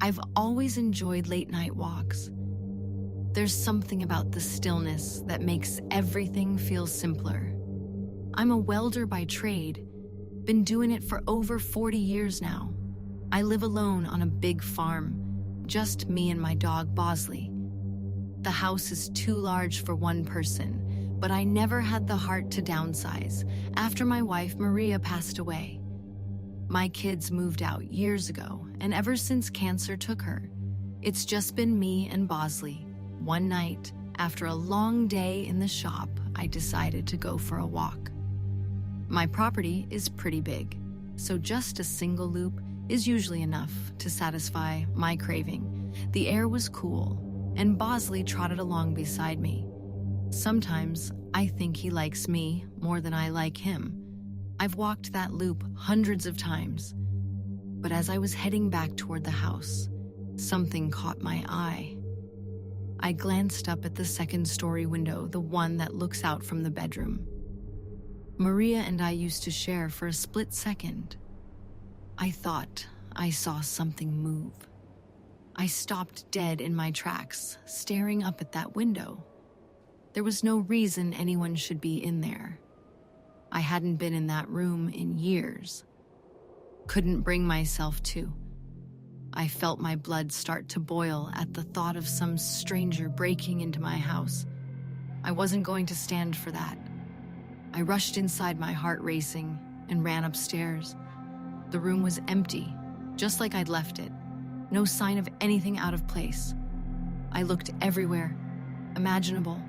I've always enjoyed late night walks. There's something about the stillness that makes everything feel simpler. I'm a welder by trade, been doing it for over 40 years now. I live alone on a big farm, just me and my dog Bosley. The house is too large for one person, but I never had the heart to downsize after my wife Maria passed away. My kids moved out years ago, and ever since cancer took her, it's just been me and Bosley. One night, after a long day in the shop, I decided to go for a walk. My property is pretty big, so just a single loop is usually enough to satisfy my craving. The air was cool, and Bosley trotted along beside me. Sometimes I think he likes me more than I like him. I've walked that loop hundreds of times, but as I was heading back toward the house, something caught my eye. I glanced up at the second-story window, the one that looks out from the bedroom. Maria and I used to share for a split second. I thought I saw something move. I stopped dead in my tracks, staring up at that window. There was no reason anyone should be in there. I hadn't been in that room in years. Couldn't bring myself to. I felt my blood start to boil at the thought of some stranger breaking into my house. I wasn't going to stand for that. I rushed inside, my heart racing, and ran upstairs. The room was empty, just like I'd left it. No sign of anything out of place. I looked everywhere, imaginable,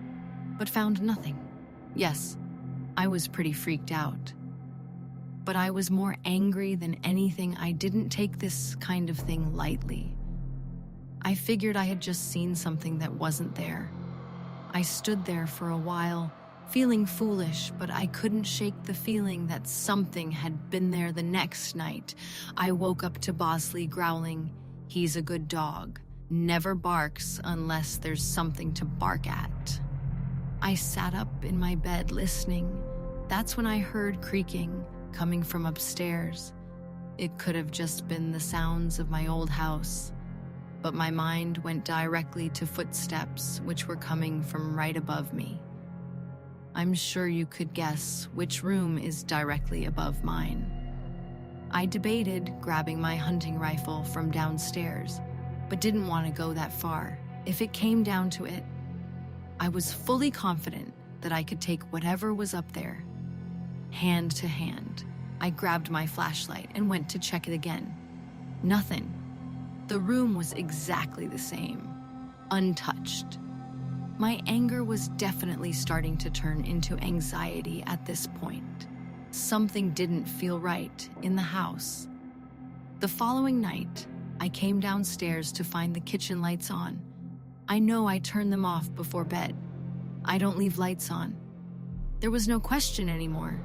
but found nothing. Yes, I was pretty freaked out. But I was more angry than anything. I didn't take this kind of thing lightly. I figured I had just seen something that wasn't there. I stood there for a while, feeling foolish, but I couldn't shake the feeling that something had been there. The next night, I woke up to Bosley growling, "He's a good dog, never barks unless there's something to bark at." I sat up in my bed listening. That's when I heard creaking coming from upstairs. It could have just been the sounds of my old house, but my mind went directly to footsteps which were coming from right above me. I'm sure you could guess which room is directly above mine. I debated grabbing my hunting rifle from downstairs, but didn't want to go that far. If it came down to it, I was fully confident that I could take whatever was up there. Hand to hand, I grabbed my flashlight and went to check it again. Nothing. The room was exactly the same, untouched. My anger was definitely starting to turn into anxiety at this point. Something didn't feel right in the house. The following night, I came downstairs to find the kitchen lights on. I know I turned them off before bed. I don't leave lights on. There was no question anymore.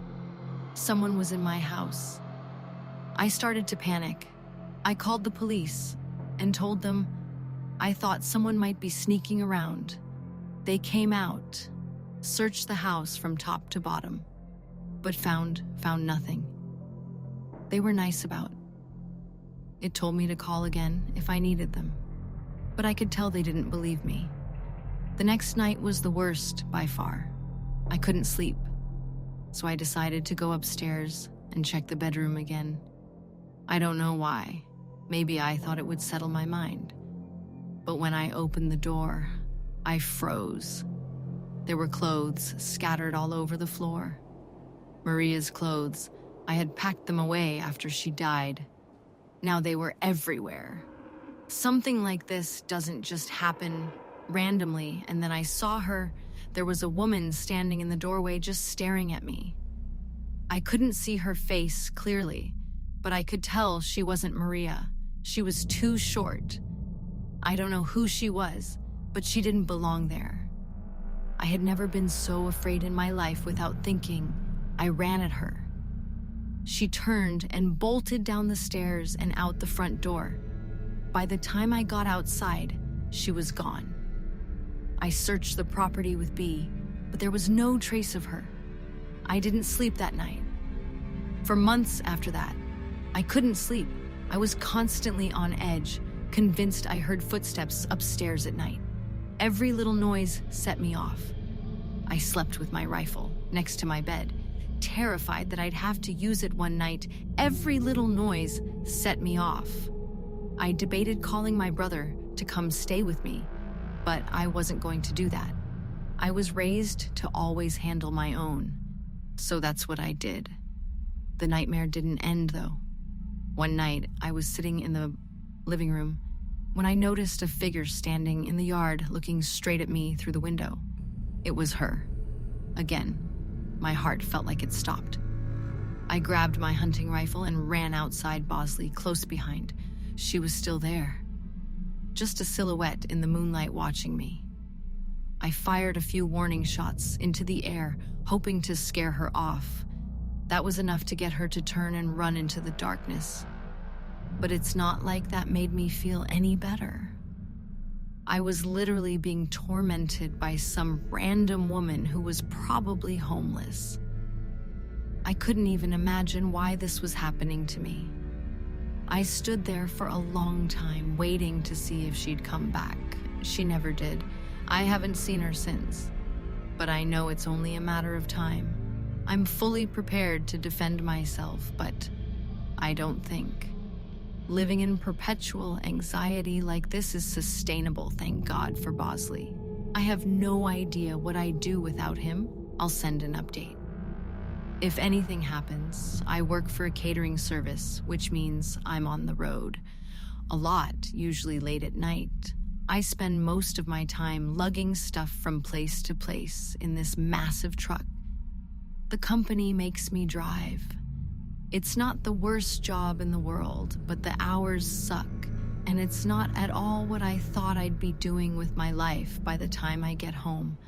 Someone was in my house. I started to panic. I called the police and told them I thought someone might be sneaking around. They came out, searched the house from top to bottom, but found nothing. They were nice about it. It told me to call again if I needed them, but I could tell they didn't believe me. The next night was the worst by far. I couldn't sleep, so I decided to go upstairs and check the bedroom again. I don't know why. Maybe I thought it would settle my mind. But when I opened the door, I froze. There were clothes scattered all over the floor. Maria's clothes. I had packed them away after she died. Now they were everywhere. Something like this doesn't just happen randomly, and then I saw her. There was a woman standing in the doorway just staring at me. I couldn't see her face clearly, but I could tell she wasn't Maria. She was too short. I don't know who she was, but she didn't belong there. I had never been so afraid in my life. Without thinking, I ran at her. She turned and bolted down the stairs and out the front door. By the time I got outside, she was gone. I searched the property with B, but there was no trace of her. I didn't sleep that night. For months after that, I couldn't sleep. I was constantly on edge, convinced I heard footsteps upstairs at night. Every little noise set me off. I slept with my rifle next to my bed, terrified that I'd have to use it one night. Every little noise set me off. I debated calling my brother to come stay with me, but I wasn't going to do that. I was raised to always handle my own, so that's what I did. The nightmare didn't end, though. One night, I was sitting in the living room when I noticed a figure standing in the yard looking straight at me through the window. It was her. Again, my heart felt like it stopped. I grabbed my hunting rifle and ran outside Bosley, close behind. She was still there, just a silhouette in the moonlight watching me. I fired a few warning shots into the air, hoping to scare her off. That was enough to get her to turn and run into the darkness. But it's not like that made me feel any better. I was literally being tormented by some random woman who was probably homeless. I couldn't even imagine why this was happening to me. I stood there for a long time, waiting to see if she'd come back. She never did. I haven't seen her since, but I know it's only a matter of time. I'm fully prepared to defend myself, but I don't think living in perpetual anxiety like this is sustainable. Thank God for Bosley. I have no idea what I'd do without him. I'll send an update. If anything happens, I work for a catering service, which means I'm on the road. A lot, usually late at night. I spend most of my time lugging stuff from place to place in this massive truck. The company makes me drive. It's not the worst job in the world, but the hours suck, and it's not at all what I thought I'd be doing with my life by the time I get home.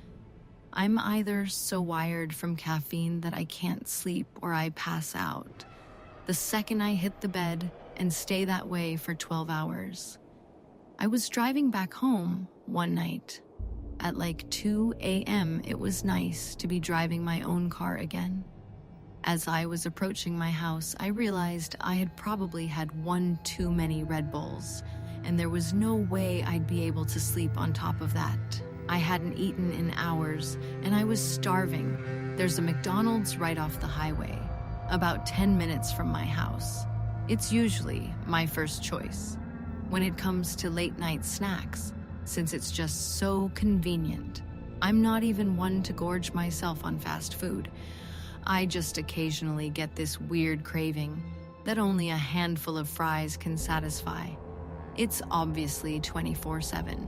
I'm either so wired from caffeine that I can't sleep or I pass out the second I hit the bed and stay that way for 12 hours. I was driving back home one night. At like 2 a.m., it was nice to be driving my own car again. As I was approaching my house, I realized I had probably had one too many Red Bulls, and there was no way I'd be able to sleep on top of that. I hadn't eaten in hours, and I was starving. There's a McDonald's right off the highway, about 10 minutes from my house. It's usually my first choice when it comes to late-night snacks, since it's just so convenient. I'm not even one to gorge myself on fast food. I just occasionally get this weird craving that only a handful of fries can satisfy. It's obviously 24/7.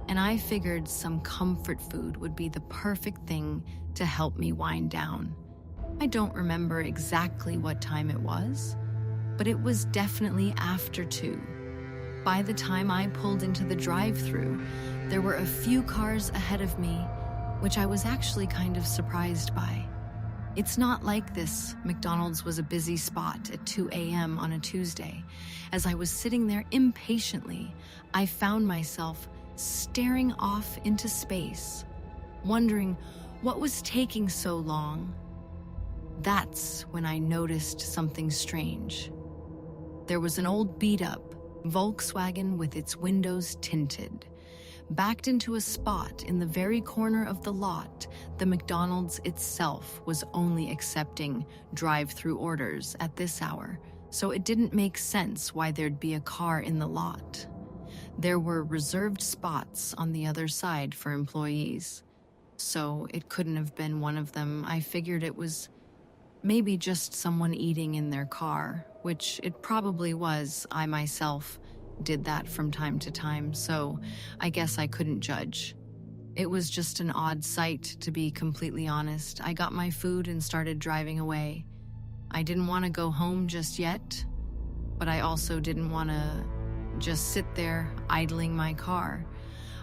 And I figured some comfort food would be the perfect thing to help me wind down. I don't remember exactly what time it was, but it was definitely after 2. By the time I pulled into the drive-thru, there were a few cars ahead of me, which I was actually kind of surprised by. It's not like this. McDonald's was a busy spot at 2 a.m. on a Tuesday. As I was sitting there impatiently, I found myself staring off into space, wondering what was taking so long. That's when I noticed something strange. There was an old beat-up Volkswagen with its windows tinted, backed into a spot in the very corner of the lot. The McDonald's itself was only accepting drive-through orders at this hour, so it didn't make sense why there'd be a car in the lot. There were reserved spots on the other side for employees, so it couldn't have been one of them. I figured it was maybe just someone eating in their car, which it probably was. I myself did that from time to time, so I guess I couldn't judge. It was just an odd sight, to be completely honest. I got my food and started driving away. I didn't want to go home just yet, but I also didn't want to just sit there idling my car.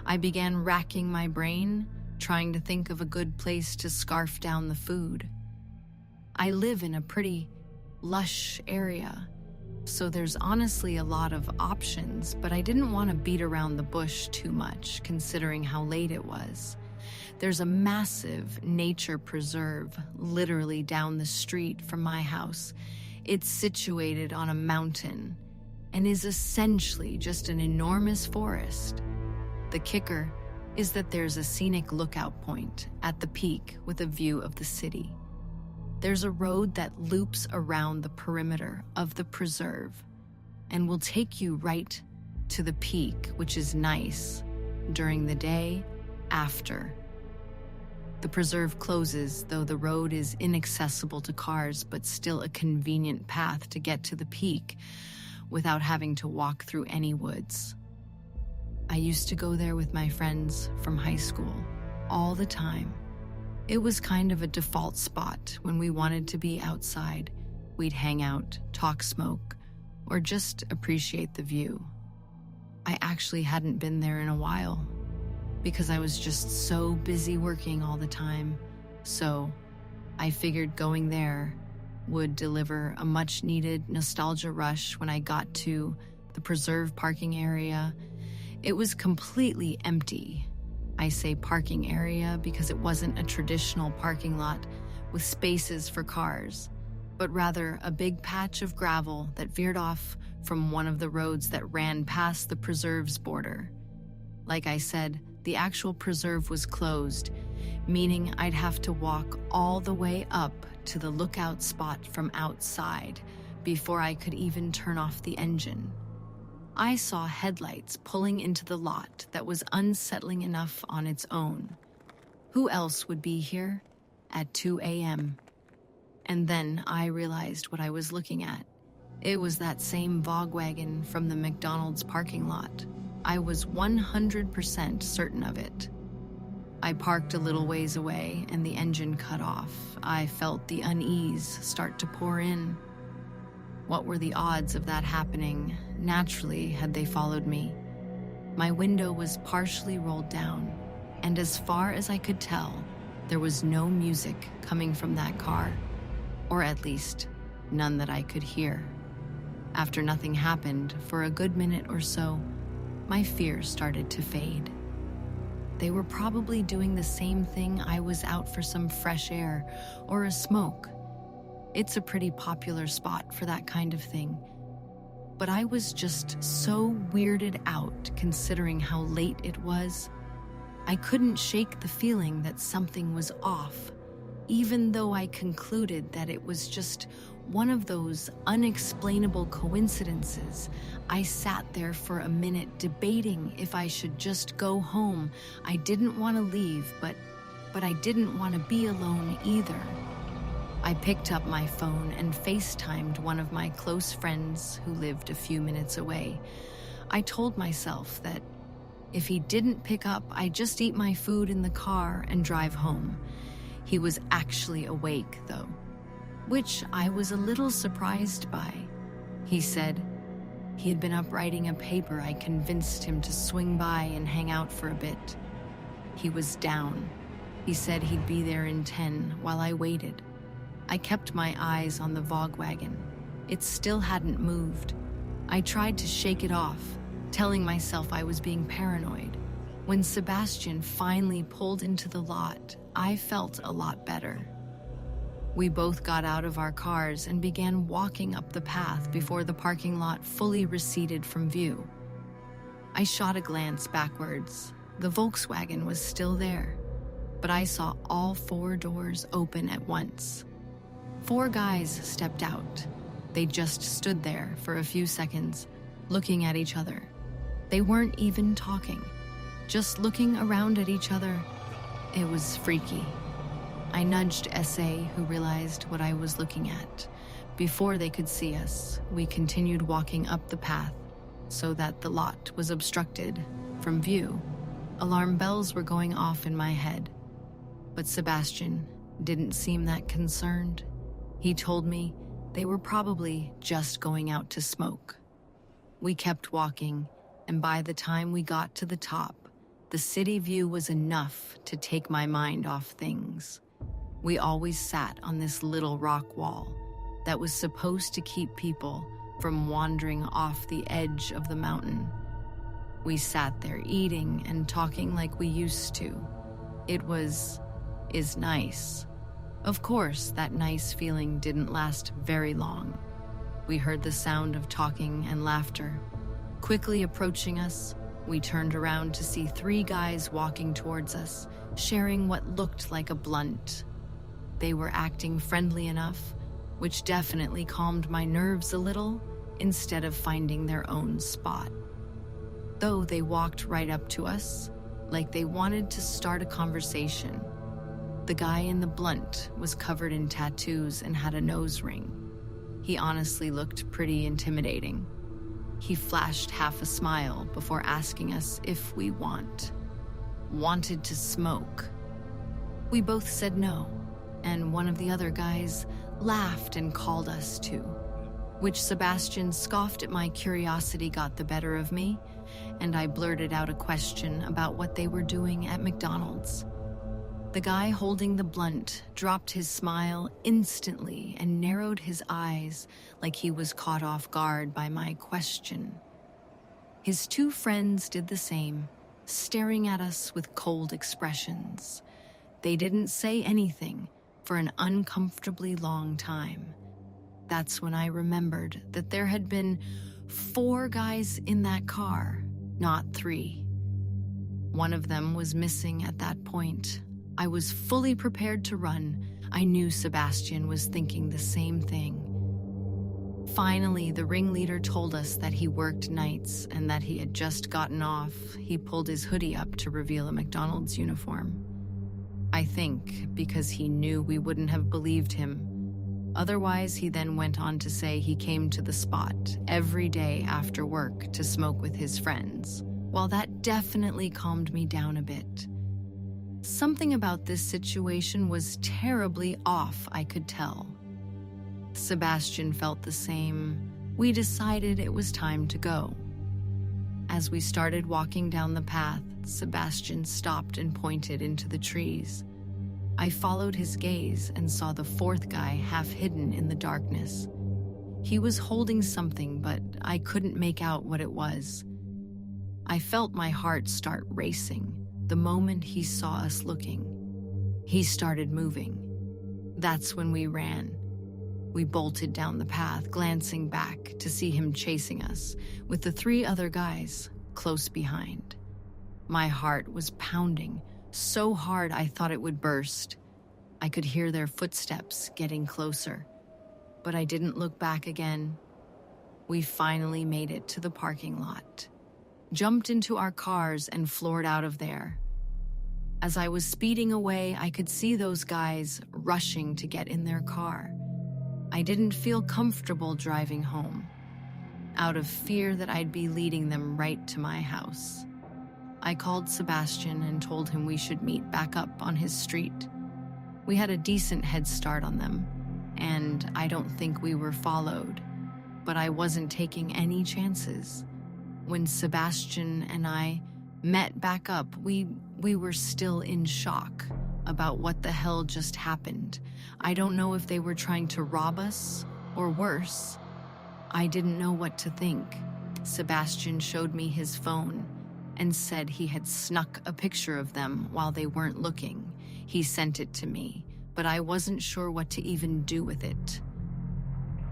I began racking my brain, trying to think of a good place to scarf down the food. I live in a pretty lush area, so there's honestly a lot of options, but I didn't want to beat around the bush too much, considering how late it was. There's a massive nature preserve literally down the street from my house. It's situated on a mountain, and is essentially just an enormous forest. The kicker is that there's a scenic lookout point at the peak with a view of the city. There's a road that loops around the perimeter of the preserve and will take you right to the peak, which is nice during the day after. The preserve closes, though the road is inaccessible to cars, but still a convenient path to get to the peak without having to walk through any woods. I used to go there with my friends from high school all the time. It was kind of a default spot when we wanted to be outside. We'd hang out, talk smoke, or just appreciate the view. I actually hadn't been there in a while because I was just so busy working all the time. So I figured going there would deliver a much-needed nostalgia rush when I got to the preserve parking area. It was completely empty. I say parking area because it wasn't a traditional parking lot with spaces for cars, but rather a big patch of gravel that veered off from one of the roads that ran past the preserve's border. Like I said, the actual preserve was closed, meaning I'd have to walk all the way up to the lookout spot from outside before I could even turn off the engine. I saw headlights pulling into the lot that was unsettling enough on its own. Who else would be here at 2 a.m.? And then I realized what I was looking at. It was that same Volkswagen from the McDonald's parking lot. I was 100% certain of it. I parked a little ways away and the engine cut off. I felt the unease start to pour in. What were the odds of that happening? Naturally, had they followed me. My window was partially rolled down, and as far as I could tell, there was no music coming from that car, or at least none that I could hear. After nothing happened for a good minute or so, my fears started to fade. They were probably doing the same thing. I was out for some fresh air or a smoke. It's a pretty popular spot for that kind of thing. But I was just so weirded out considering how late it was. I couldn't shake the feeling that something was off, even though I concluded that it was just one of those unexplainable coincidences. I sat there for a minute debating if I should just go home. I didn't want to leave, but I didn't want to be alone either. I picked up my phone and FaceTimed one of my close friends who lived a few minutes away. I told myself that if he didn't pick up, I'd just eat my food in the car and drive home. He was actually awake, though, which I was a little surprised by. He said he had been up writing a paper. I convinced him to swing by and hang out for a bit. He was down. He said he'd be there in 10 while I waited. I kept my eyes on the Volkswagen. It still hadn't moved. I tried to shake it off, telling myself I was being paranoid. When Sebastian finally pulled into the lot, I felt a lot better. We both got out of our cars and began walking up the path before the parking lot fully receded from view. I shot a glance backwards. The Volkswagen was still there, but I saw all 4 doors open at once. 4 guys stepped out. They just stood there for a few seconds, looking at each other. They weren't even talking, just looking around at each other. It was freaky. I nudged S.A., who realized what I was looking at. Before they could see us, we continued walking up the path so that the lot was obstructed from view. Alarm bells were going off in my head, but Sebastian didn't seem that concerned. He told me they were probably just going out to smoke. We kept walking, and by the time we got to the top, the city view was enough to take my mind off things. We always sat on this little rock wall that was supposed to keep people from wandering off the edge of the mountain. We sat there eating and talking like we used to. It is nice. Of course, that nice feeling didn't last very long. We heard the sound of talking and laughter. Quickly approaching us, we turned around to see 3 guys walking towards us, sharing what looked like a blunt. They were acting friendly enough, which definitely calmed my nerves a little, instead of finding their own spot. Though they walked right up to us, like they wanted to start a conversation. The guy in the blunt was covered in tattoos and had a nose ring. He honestly looked pretty intimidating. He flashed half a smile before asking us if we wanted to smoke. We both said no, and one of the other guys laughed and called us to, which Sebastian scoffed at. My curiosity got the better of me, and I blurted out a question about what they were doing at McDonald's. The guy holding the blunt dropped his smile instantly and narrowed his eyes like he was caught off guard by my question. His 2 friends did the same, staring at us with cold expressions. They didn't say anything for an uncomfortably long time. That's when I remembered that there had been 4 guys in that car, not 3. One of them was missing at that point. I was fully prepared to run. I knew Sebastian was thinking the same thing. Finally, the ringleader told us that he worked nights and that he had just gotten off. He pulled his hoodie up to reveal a McDonald's uniform. I think because he knew we wouldn't have believed him. Otherwise, he then went on to say he came to the spot every day after work to smoke with his friends. While that definitely calmed me down a bit, something about this situation was terribly off, I could tell. Sebastian felt the same. We decided it was time to go. As we started walking down the path, Sebastian stopped and pointed into the trees. I followed his gaze and saw the 4th guy half hidden in the darkness. He was holding something, but I couldn't make out what it was. I felt my heart start racing the moment he saw us looking. He started moving. That's when we ran. We bolted down the path, glancing back to see him chasing us, with the 3 other guys close behind. My heart was pounding so hard I thought it would burst. I could hear their footsteps getting closer, but I didn't look back again. We finally made it to the parking lot, jumped into our cars, and floored out of there. As I was speeding away, I could see those guys rushing to get in their car. I didn't feel comfortable driving home, out of fear that I'd be leading them right to my house. I called Sebastian and told him we should meet back up on his street. We had a decent head start on them, and I don't think we were followed, but I wasn't taking any chances. When Sebastian and I met back up, we were still in shock about what the hell just happened. I don't know if they were trying to rob us or worse. I didn't know what to think. Sebastian showed me his phone and said he had snuck a picture of them while they weren't looking. He sent it to me, but I wasn't sure what to even do with it.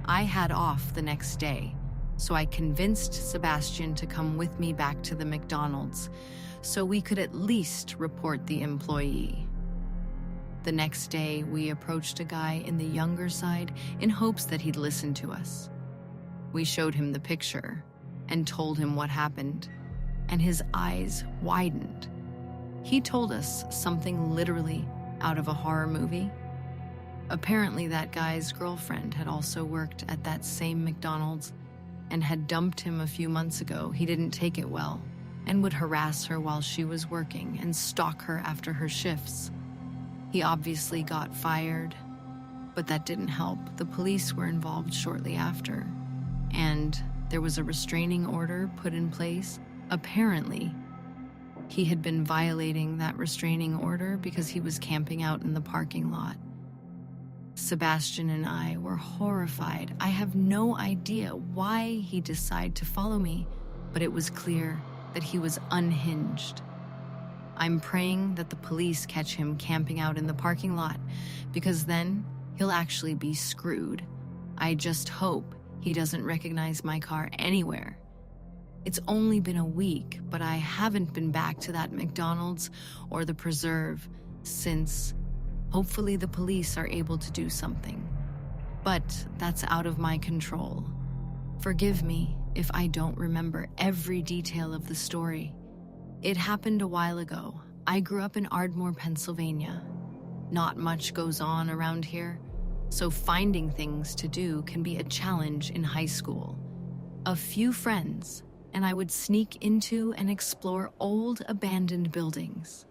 I had off the next day, so I convinced Sebastian to come with me back to the McDonald's so we could at least report the employee. The next day, we approached a guy in the younger side in hopes that he'd listen to us. We showed him the picture and told him what happened, and his eyes widened. He told us something literally out of a horror movie. Apparently, that guy's girlfriend had also worked at that same McDonald's and had dumped him a few months ago. He didn't take it well and would harass her while she was working and stalk her after her shifts. He obviously got fired, but that didn't help. The police were involved shortly after, and there was a restraining order put in place. Apparently, he had been violating that restraining order because he was camping out in the parking lot. Sebastian and I were horrified. I have no idea why he decided to follow me, but it was clear that he was unhinged. I'm praying that the police catch him camping out in the parking lot, because then he'll actually be screwed. I just hope He doesn't recognize my car anywhere. It's only been a week, but I haven't been back to that McDonald's or the preserve since. Hopefully the police are able to do something. But that's out of my control. Forgive me if I don't remember every detail of the story. It happened a while ago. I grew up in Ardmore, Pennsylvania. Not much goes on around here, so finding things to do can be a challenge in high school. A few friends, and I would sneak into and explore old abandoned buildings.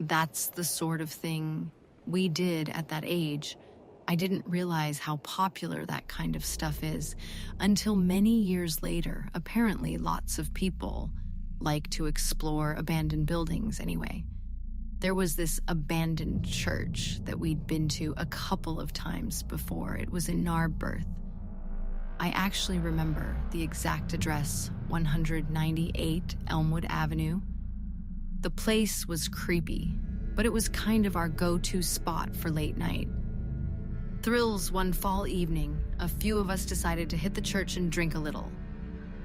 That's the sort of thing we did at that age. I didn't realize how popular that kind of stuff is until many years later. Apparently, lots of people like to explore abandoned buildings anyway. There was this abandoned church that we'd been to a couple of times before. It was in Narberth. I actually remember the exact address, 198 Elmwood Avenue. The place was creepy, but it was kind of our go-to spot for late night. Thrills one fall evening, a few of us decided to hit the church and drink a little.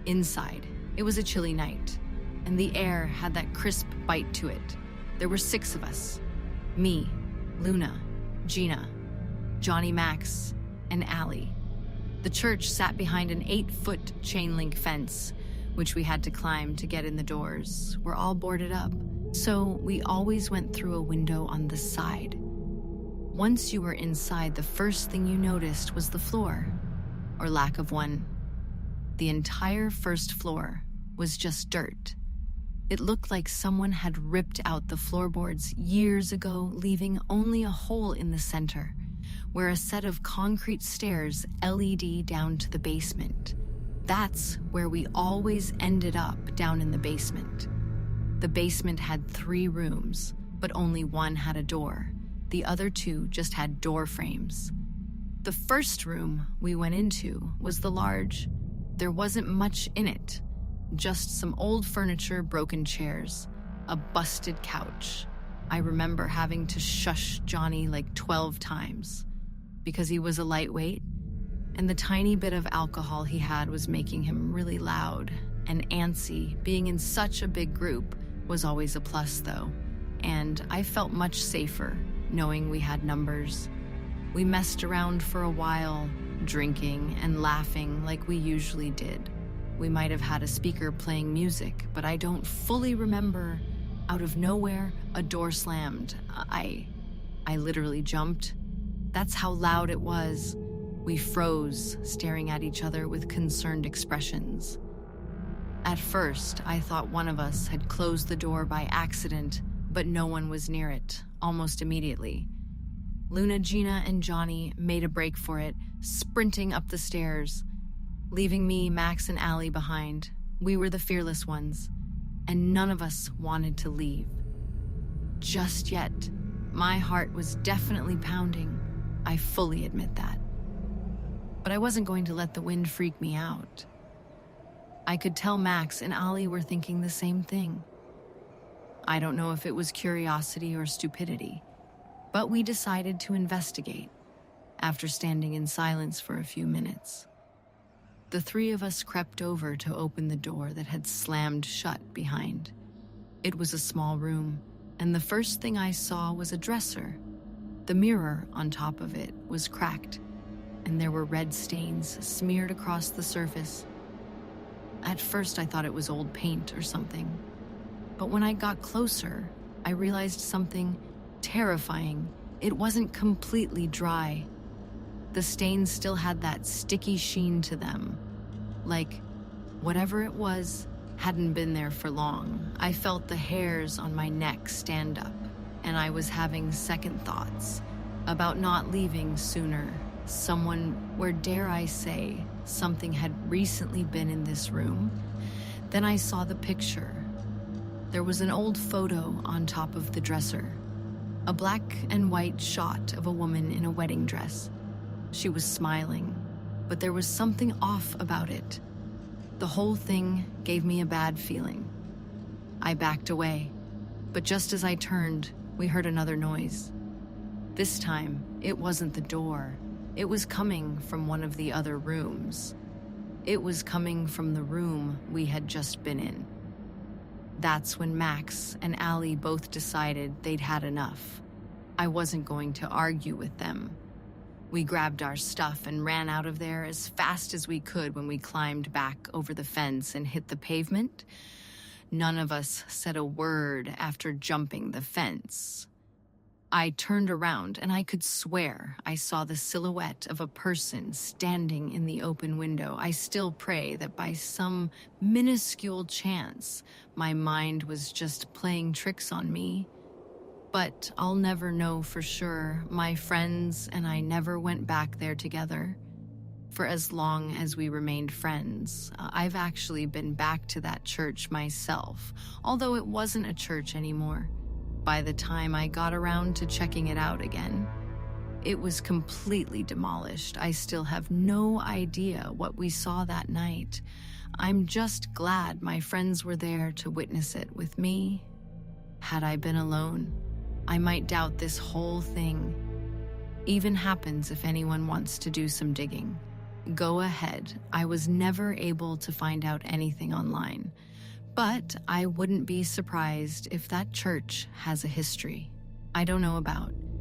Inside, it was a chilly night, and the air had that crisp bite to it. There were 6 of us. Me, Luna, Gina, Johnny Max, and Allie. The church sat behind an 8-foot chain-link fence, which we had to climb to get in the doors. We're all boarded up, so we always went through a window on the side. Once you were inside, the first thing you noticed was the floor, or lack of one. The entire first floor was just dirt. It looked like someone had ripped out the floorboards years ago, leaving only a hole in the center, where a set of concrete stairs LED down to the basement. That's where we always ended up, down in the basement. The basement had 3 rooms, but only one had a door. The other 2 just had door frames. The first room we went into was the large. There wasn't much in it, just some old furniture, broken chairs, a busted couch. I remember having to shush Johnny like 12 times because he was a lightweight, and the tiny bit of alcohol he had was making him really loud and antsy. Being in such a big group was always a plus, though, and I felt much safer knowing we had numbers. We messed around for a while, drinking and laughing like we usually did. We might have had a speaker playing music, but I don't fully remember. Out of nowhere, a door slammed. I literally jumped. That's how loud it was. We froze, staring at each other with concerned expressions. At first, I thought one of us had closed the door by accident, but no one was near it. Almost immediately, Luna, Gina, and Johnny made a break for it, sprinting up the stairs, leaving me, Max, and Allie behind. We were the fearless ones, and none of us wanted to leave. Just yet. My heart was definitely pounding. I fully admit that. But I wasn't going to let the wind freak me out. I could tell Max and Allie were thinking the same thing. I don't know if it was curiosity or stupidity, but we decided to investigate after standing in silence for a few minutes. The 3 of us crept over to open the door that had slammed shut behind. It was a small room, and the first thing I saw was a dresser. The mirror on top of it was cracked, and there were red stains smeared across the surface. At first, I thought it was old paint or something. But when I got closer, I realized something terrifying. It wasn't completely dry. The stains still had that sticky sheen to them, like whatever it was hadn't been there for long. I felt the hairs on my neck stand up, and I was having second thoughts about not leaving sooner. Someone, or dare I say, something had recently been in this room. Then I saw the picture. There was an old photo on top of the dresser, a black and white shot of a woman in a wedding dress. She was smiling, but there was something off about it. The whole thing gave me a bad feeling. I backed away, but just as I turned, we heard another noise. This time, it wasn't the door. It was coming from one of the other rooms. It was coming from the room we had just been in. That's when Max and Allie both decided they'd had enough. I wasn't going to argue with them. We grabbed our stuff and ran out of there as fast as we could. When we climbed back over the fence and hit the pavement, none of us said a word after jumping the fence. I turned around and I could swear I saw the silhouette of a person standing in the open window. I still pray that by some minuscule chance, my mind was just playing tricks on me. But I'll never know for sure. My friends and I never went back there together for as long as we remained friends. I've actually been back to that church myself, although it wasn't a church anymore. By the time I got around to checking it out again, it was completely demolished. I still have no idea what we saw that night. I'm just glad my friends were there to witness it with me. Had I been alone, I might doubt this whole thing even happens. If anyone wants to do some digging, go ahead. I was never able to find out anything online, but I wouldn't be surprised if that church has a history I don't know about.